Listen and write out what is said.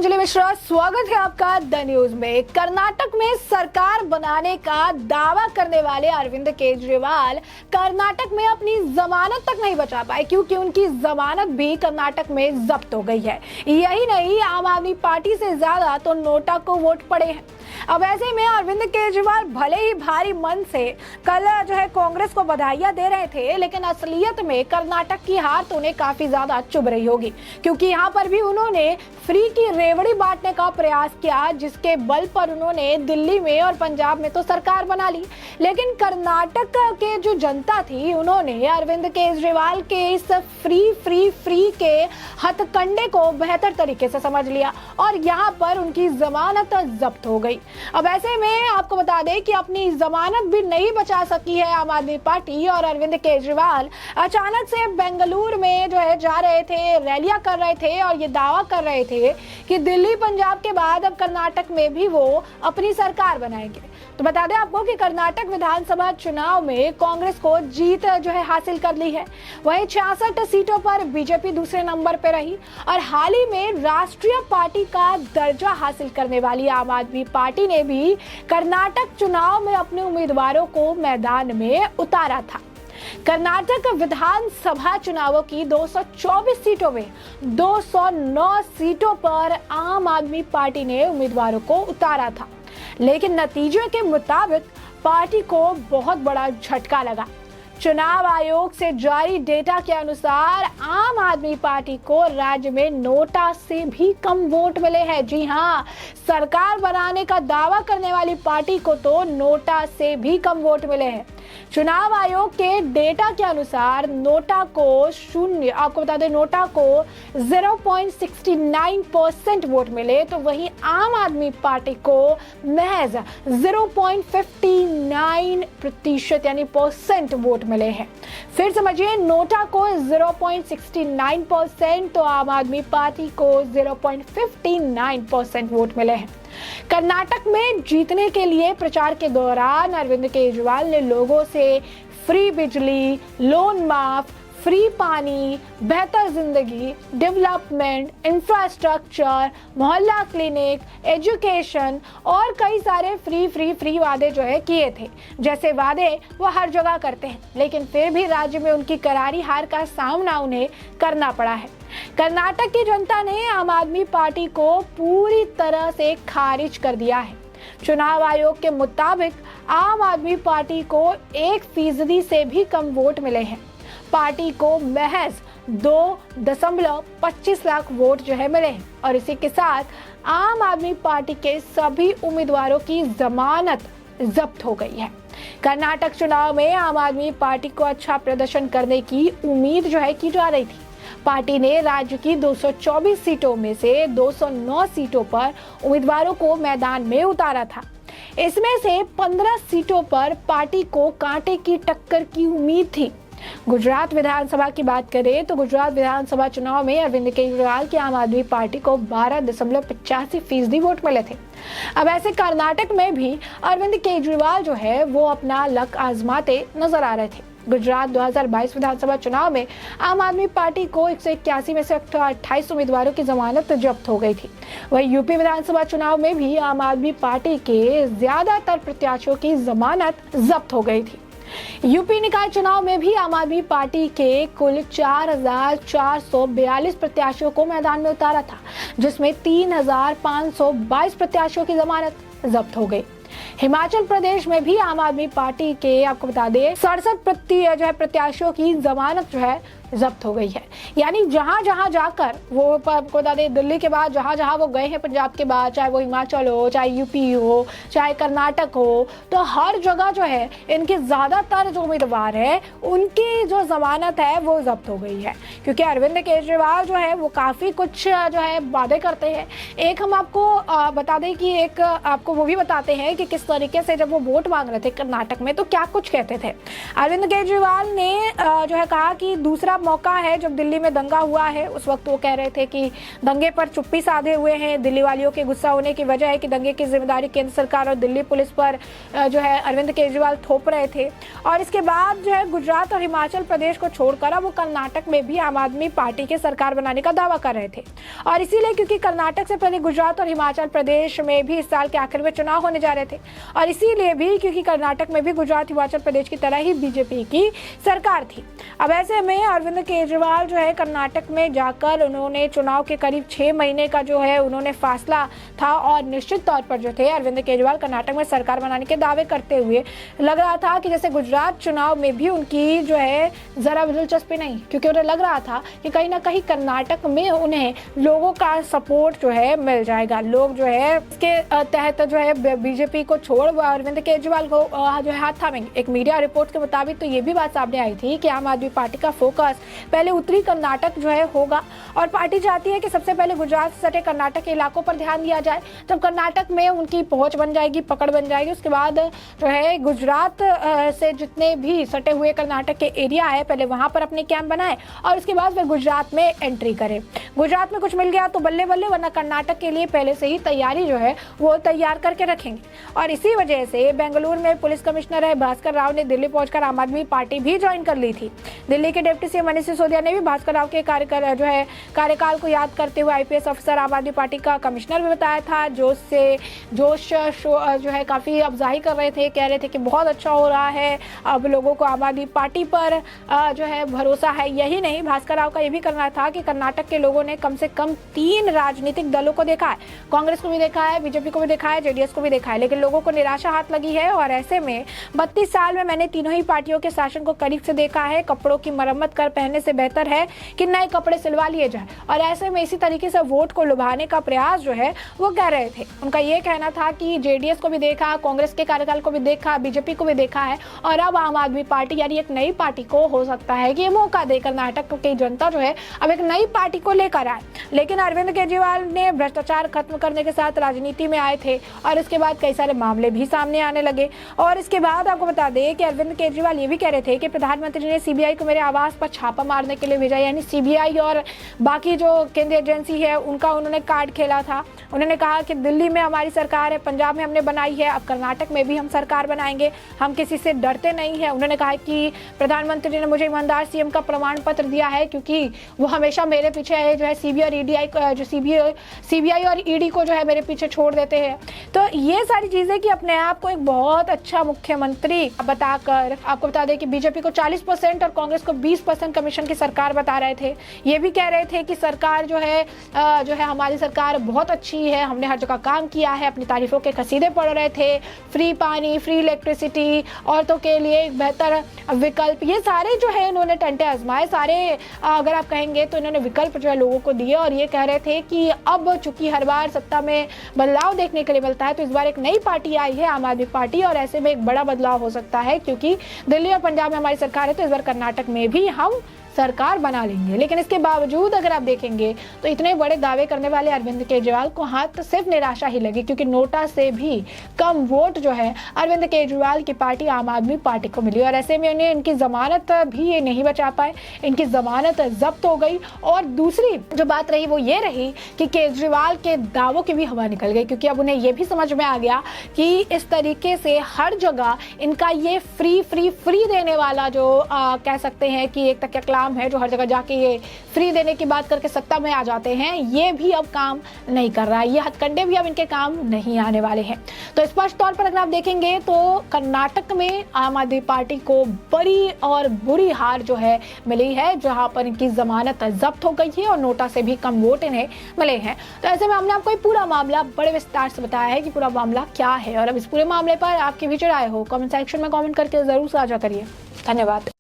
अंजलि मिश्रा, स्वागत है आपका द न्यूज में। कर्नाटक में सरकार बनाने का दावा करने वाले अरविंद केजरीवाल कर्नाटक में अपनी जमानत तक नहीं बचा पाए, क्योंकि उनकी जमानत भी कर्नाटक में जब्त हो गई है। यही नहीं, आम आदमी पार्टी से ज्यादा तो नोटा को वोट पड़े हैं। अब ऐसे में अरविंद केजरीवाल भले ही भारी मन से कल कांग्रेस को बधाइयां दे रहे थे, लेकिन असलियत में कर्नाटक की हार तो उन्हें काफी ज्यादा चुभ रही होगी, क्योंकि यहाँ पर भी उन्होंने फ्री की रेवड़ी बांटने का प्रयास किया, जिसके बल पर उन्होंने दिल्ली में और पंजाब में तो सरकार बना ली। लेकिन कर्नाटक के जो जनता थी, उन्होंने अरविंद केजरीवाल के इस फ्री के हथकंडे को बेहतर तरीके से समझ लिया और यहाँ पर उनकी जमानत जब्त हो गई। अब ऐसे में आपको बता दें कि अपनी जमानत भी नहीं बचा सकी है आम आदमी पार्टी, और अरविंद केजरीवाल अचानक से बेंगलुरु में जा रहे थे, रैलियां कर रहे थे और ये दावा कर रहे थे कि दिल्ली पंजाब के बाद अब कर्नाटक में भी वो अपनी सरकार बनाएंगे। तो बता दें आपको कि कर्नाटक विधानसभा चुनाव में कांग्रेस को जीत हासिल कर ली है। वहीं 66 सीटों पर बीजेपी दूसरे नंबर पर रही और हाल ही में राष्ट्रीय पार्टी का दर्जा हासिल करने वाली आम आदमी पार्टी ने भी कर्नाटक चुनाव में अपने उम्मीदवारों को मैदान में उतारा था। कर्नाटक विधानसभा चुनावों की 224 सीटों में 209 सीटों पर आम आदमी पार्टी ने उम्मीदवारों को उतारा था, लेकिन नतीजे के मुताबिक पार्टी को बहुत बड़ा झटका लगा। चुनाव आयोग से जारी डेटा के अनुसार आम आदमी पार्टी को राज्य में नोटा से भी कम वोट मिले हैं। जी हां, सरकार बनाने का दावा करने वाली पार्टी को तो नोटा से भी कम वोट मिले हैं। चुनाव आयोग के डेटा के अनुसार नोटा को आपको बता दें, नोटा को 0.69% वोट मिले, तो वहीं आम आदमी पार्टी को महज 0.59% यानी परसेंट वोट मिले हैं। फिर समझिए, नोटा को 0.69% तो आम आदमी पार्टी को 0.59% वोट मिले हैं। कर्नाटक में जीतने के लिए प्रचार के दौरान अरविंद केजरीवाल ने लोगों से फ्री बिजली, लोन माफ, फ्री पानी, बेहतर जिंदगी, डेवलपमेंट, इंफ्रास्ट्रक्चर, मोहल्ला क्लिनिक, एजुकेशन और कई सारे फ्री वादे किए थे। जैसे वादे वो हर जगह करते हैं, लेकिन फिर भी राज्य में उनकी करारी हार का सामना उन्हें करना पड़ा है। कर्नाटक की जनता ने आम आदमी पार्टी को पूरी तरह से खारिज कर दिया है। चुनाव आयोग के मुताबिक आम आदमी पार्टी को 1% से भी कम वोट मिले हैं। पार्टी को महज 2.25 लाख वोट मिले हैं और इसी के साथ आम आदमी पार्टी के सभी उम्मीदवारों की जमानत जब्त हो गई है। कर्नाटक चुनाव में आम आदमी पार्टी को अच्छा प्रदर्शन करने की उम्मीद की जा रही थी। पार्टी ने राज्य की 224 सीटों में से 209 सीटों पर उम्मीदवारों को मैदान में उतारा था। इसमें से 15 सीटों पर पार्टी को कांटे की टक्कर की उम्मीद थी। गुजरात विधानसभा की बात करें तो गुजरात विधानसभा चुनाव में अरविंद केजरीवाल की आम आदमी पार्टी को 12.85% वोट मिले थे। अब ऐसे कर्नाटक में भी अरविंद केजरीवाल वो अपना लक आजमाते नजर आ रहे थे। गुजरात 2022 विधानसभा चुनाव में आम आदमी पार्टी को 181 में से 28 उम्मीदवारों की जमानत जब्त हो गई थी। वहीं यूपी विधानसभा चुनाव में भी आम आदमी पार्टी के ज्यादातर प्रत्याशियों की जमानत जब्त हो गई थी। यूपी निकाय चुनाव में भी आम आदमी पार्टी के कुल 4,442 प्रत्याशियों को मैदान में उतारा था, जिसमें 3,522 प्रत्याशियों की जमानत जब्त हो गई। हिमाचल प्रदेश में भी आम आदमी पार्टी के आपको बता दें 67 प्रत्याशियों की जमानत जब्त हो गई है। यानी जहां जहां जाकर वो आपको बता दें, दिल्ली के बाद जहां जहां वो गए हैं, पंजाब के बाद, चाहे वो हिमाचल हो, चाहे यूपी हो, चाहे कर्नाटक हो, तो हर जगह इनके ज्यादातर जो उम्मीदवार है उनकी जो जमानत है वो जब्त हो गई है। क्योंकि अरविंद केजरीवाल वो काफी कुछ वादे करते हैं। एक हम आपको बता दें कि एक आपको वो भी बताते हैं कि किस तरीके से जब वो वोट मांग रहे थे कर्नाटक में तो क्या कुछ कहते थे। अरविंद केजरीवाल ने कहा कि दूसरा मौका है जब दिल्ली में दंगा हुआ है, उस वक्त वो कह रहे थे कि दंगे पर चुप्पी साधे हुए हैं। दिल्ली वालियों के गुस्सा होने की वजह है कि दंगे की जिम्मेदारी केंद्र सरकार और दिल्ली पुलिस पर जो है अरविंद केजरीवाल थोप रहे थे। और इसके बाद जो है गुजरात और हिमाचल प्रदेश को छोड़कर अब वो कर्नाटक में भी आम आदमी पार्टी के सरकार बनाने का दावा कर रहे थे। और इसीलिए क्योंकि कर्नाटक से पहले गुजरात और हिमाचल प्रदेश में भी इस साल के आखिर में चुनाव होने जा रहे थे, और इसीलिए भी क्योंकि कर्नाटक में भी गुजरात हिमाचल प्रदेश की तरह ही बीजेपी की सरकार थी। अब ऐसे में अरविंद केजरीवाल जो है कर्नाटक में जाकर उन्होंने चुनाव के करीब 6 महीने का जो है उन्होंने फासला था, और निश्चित तौर पर जो थे अरविंद केजरीवाल कर्नाटक में सरकार बनाने के दावे करते हुए लग रहा था कि जैसे गुजरात चुनाव में भी उनकी जो है जरा दिलचस्पी नहीं, क्योंकि उन्हें लग रहा था कि कहीं ना कहीं कर्नाटक में उन्हें लोगों का सपोर्ट जो है मिल जाएगा। लोग जो है इसके तहत जो है बीजेपी को छोड़ अरविंद केजरीवाल को जो है हाथ थामेंगे। एक मीडिया रिपोर्ट के मुताबिक तो ये भी बात सामने आई थी कि आम आदमी पार्टी का फोकस पहले उत्तरी कर्नाटक जो है होगा, और पार्टी चाहती है कि सबसे पहले गुजरात से सटे कर्नाटक के इलाकों पर ध्यान दिया जाए। जब कर्नाटक में उनकी पहुंच बन जाएगी, पकड़ बन जाएगी, उसके बाद जो है गुजरात से जितने भी सटे हुए कर्नाटक के एरिया है पहले वहां पर अपने कैंप बनाए, और उसके बाद फिर गुजरात में एंट्री करे। गुजरात में कुछ मिल गया तो बल्ले बल्ले, वरना कर्नाटक के लिए पहले से ही तैयारी जो है वो तैयार करके रखेंगे। और इसी वजह से बेंगलुरु में पुलिस कमिश्नर है भास्कर राव ने दिल्ली पहुंचकर आम आदमी पार्टी भी ज्वाइन कर ली थी। दिल्ली के डिप्टी सीएम मनीष सिसोदिया ने भी भास्कर राव के कार्यकाल को याद करते हुए आईपीएस अफसर आम आदमी पार्टी का कमिश्नर भी बताया था। जोश जो है काफी अफजाई कर रहे थे, कह रहे थे कि बहुत अच्छा हो रहा है, अब लोगों को आम आदमी पार्टी पर जो है भरोसा है। यही नहीं, भास्कर राव का ये भी करना था कि कर्नाटक के लोगों ने कम से कम 3 राजनीतिक दलों को देखा है, कांग्रेस को भी देखा है, बीजेपी को भी देखा है, जेडीएस को भी देखा है, लेकिन लोगों को निराशा हाथ लगी है। और ऐसे में 32 साल में मैंने तीनों ही पार्टियों के शासन को करीब से देखा है। कपड़ों की मरम्मत कर पहनने से बेहतर है कि नए कपड़े सिलवा लिए जाए। और ऐसे में इसी तरीके से वोट को लुभाने का प्रयास जो है वो कर रहे थे। उनका ये कहना था कि जेडीएस को भी देखा, कांग्रेस के कार्यकाल को भी देखा, बीजेपी को भी देखा है, और अब आम आदमी पार्टी यानी एक नई पार्टी को हो सकता है कि ये मौका दे कर्नाटक की जनता जो है अब एक नई पार्टी को लेकर आए। लेकिन अरविंद केजरीवाल ने भ्रष्टाचार खत्म करने के साथ राजनीति में आए थे, और इसके बाद कई सारे मामले भी सामने आने लगे। और इसके बाद आपको बता दें कि अरविंद केजरीवाल ये भी कह रहे थे कि प्रधानमंत्री ने सीबीआई को मेरे आवास पर छापा मारने के लिए भेजा, यानी सीबीआई और बाकी जो केंद्रीय एजेंसी है उनका उन्होंने कार्ड खेला था। उन्होंने कहा कि दिल्ली में हमारी सरकार है, पंजाब में हमने बनाई है, अब कर्नाटक में भी हम सरकार बनाएंगे, हम किसी से डरते नहीं है। उन्होंने कहा कि प्रधानमंत्री ने मुझे ईमानदार सीएम का प्रमाण पत्र दिया है, क्योंकि वो हमेशा मेरे पीछे जो है सीबीआई और ईडी को जो है मेरे पीछे छोड़ देते हैं। तो ये सारी चीजें कि अपने आप को एक बहुत अच्छा मुख्यमंत्री बताकर, आपको बता दें कि बीजेपी को 40% और कांग्रेस को 20% कमीशन की सरकार बता रहे थे। ये भी कह रहे थे कि सरकार जो है हमारी सरकार बहुत अच्छी है, हमने हर जगह काम किया है, अपनी तारीफों के कसीदे पढ़ रहे थे, फ्री पानी, फ्री इलेक्ट्रिसिटी, औरतों के लिए एक बेहतर विकल्प, ये सारे जो है इन्होंने टंटे आजमाए, सारे अगर आप कहेंगे तो इन्होंने विकल्प जो है लोगों को दिए। और ये कह रहे थे कि अब चूंकि हर बार सत्ता में बदलाव देखने के लिए मिलता है, तो इस बार एक नई पार्टी आई है, आम आदमी पार्टी, और ऐसे में एक बड़ा बदलाव हो सकता है, क्योंकि दिल्ली और पंजाब में हमारी सरकार है, तो इस बार कर्नाटक में भी हम सरकार बना लेंगे। लेकिन इसके बावजूद अगर आप देखेंगे तो इतने बड़े दावे करने वाले अरविंद केजरीवाल को हाथ सिर्फ निराशा ही लगी, क्योंकि नोटा से भी कम वोट जो है अरविंद केजरीवाल की पार्टी आम आदमी पार्टी को मिली। और ऐसे में उन्हें इनकी जमानत भी ये नहीं बचा पाए, इनकी जमानत जब्त हो गई। और दूसरी जो बात रही वो ये रही कि केजरीवाल के दावों की भी हवा निकल गई, क्योंकि अब उन्हें ये भी समझ में आ गया कि इस तरीके से हर जगह इनका ये फ्री देने वाला जो कह सकते हैं कि एक तक कलाम है, जो हर जगह जाके ये फ्री देने की बात करके सत्ता में आ जाते हैं, ये भी अब काम नहीं कर रहा है, ये हथकंडे भी अब इनके काम नहीं आने वाले हैं। तो स्पष्ट तौर पर अगर आप देखेंगे तो कर्नाटक में आम आदमी पार्टी को बड़ी और बुरी हार जो है मिली है, जहां पर इनकी जमानत जब्त हो गई है और नोटा से भी कम वोट इन्हें मिले हैं। तो ऐसे में हमने आपको पूरा मामला बड़े विस्तार से बताया है कि पूरा मामला क्या है, और अब इस पूरे मामले पर आपकी भी राय हो कमेंट सेक्शन में कमेंट करके जरूर साझा करिए। धन्यवाद।